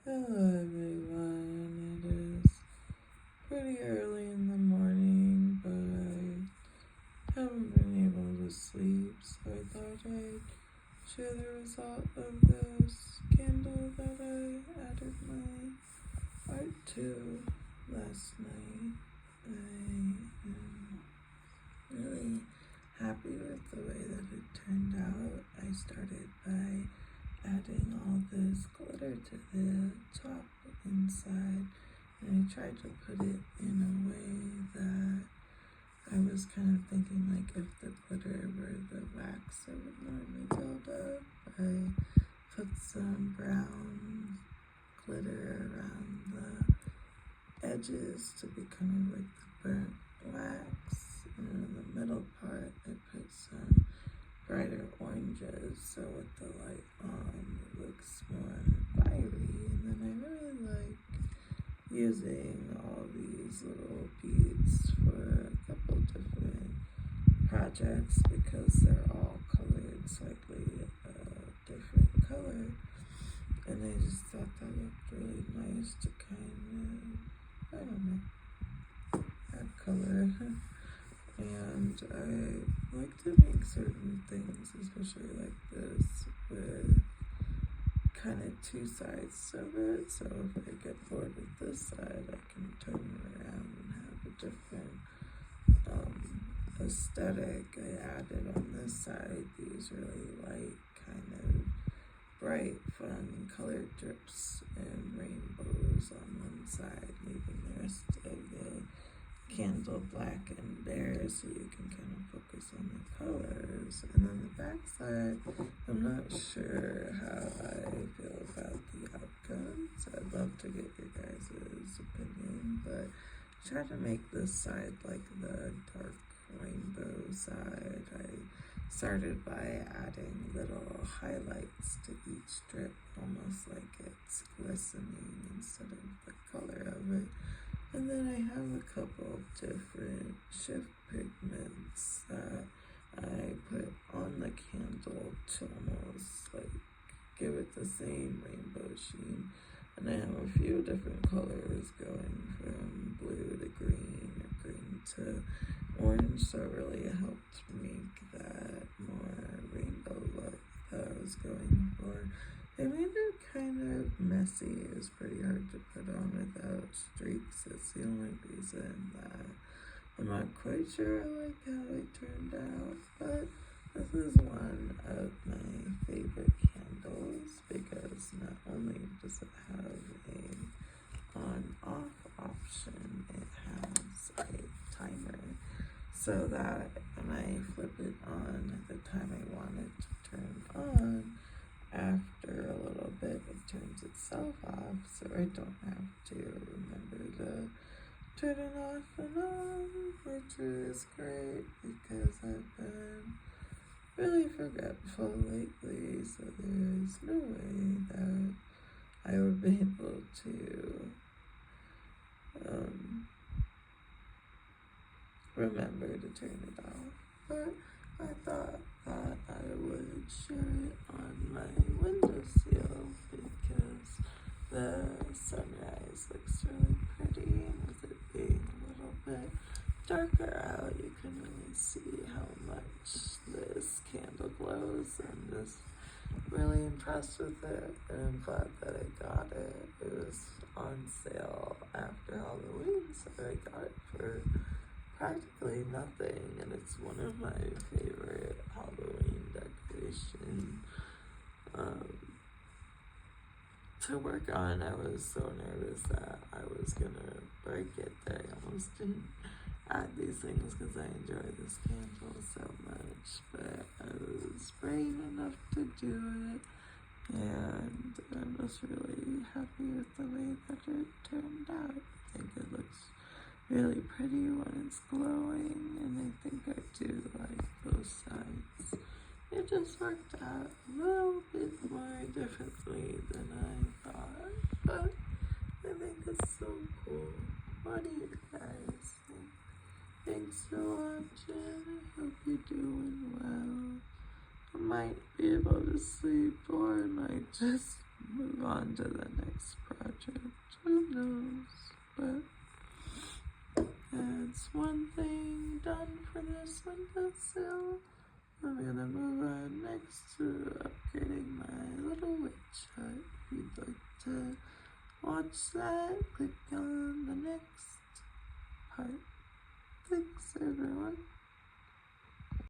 Hello everyone, it is pretty early in the morning, but I haven't been able to sleep, so I thought I'd share the result of this candle that I added my art to last night. I am really happy with the way that it turned out. I started by adding all this glitter to the top inside, and I tried to put it in a way that I was kind of thinking like if the glitter were the wax I would normally build up. I put some brown glitter around the edges to be kind of like the burnt wax, and in the middle part I put some brighter oranges, so with the light on it looks more fiery. And then I really like using all these little beads for a couple different projects because they're all colored slightly a different color, and I just thought that looked really nice to kind of, I don't know, add color. And I like to make certain things, especially like this, with kind of two sides of it. So if I get bored with this side, I can turn it around and have a different aesthetic. I added on this side these really light, kind of bright, fun colored drips and rainbows on one side, leaving the rest of the candle black and bare so you can kind of focus on the colors. And then the back side, I'm not sure how I feel about the outcome, so I'd love to get your guys' opinion, but I try to make this side like the dark rainbow side. I started by adding little highlights to each strip, almost like it's glistening instead of the color of it. And then I have a couple of different shift pigments that I put on the candle to almost like give it the same rainbow sheen. And I have a few different colors going from blue to green or green to orange, so it really helped make that more rainbow look that I was going for. It made it kind of messy. It was pretty hard to put on without streaks. That's the only reason that I'm not quite sure I like how it turned out. But this is one of my favorite candles because not only does it have a on-off option, it has a timer so that when I flip it on at the time I want it to turn on, after a little bit it turns itself off, so I don't have to remember to turn it off and on, which is great because I've been really forgetful lately, so there's no way that I would be able to remember to turn it off. But I thought that I would share it on my windowsill because the sunrise looks really pretty, and with it being a little bit darker out, you can really see how much this candle glows. I'm just really impressed with it, and I'm glad that I got it. It was on sale after Halloween, so I got it for practically nothing, and it's one of my favorite Halloween decoration to work on. I was so nervous that I was gonna break it, that I almost didn't add these things because I enjoy this candle so much, but I was brave enough to do it, and I'm just really happy with the way that it turned out. I think it looks really pretty when it's glowing, and I think I do like both sides. It just worked out a little bit more differently than I thought, but I think it's so cool. What do you guys think? Thanks for watching. I hope you're doing well. I might be able to sleep, or I might just move on to the next project. project. Who knows? But that's one thing done for this windowsill. I'm gonna move on next to upgrading my little witch hut. If you'd like to watch that, click on the next part. Thanks, everyone.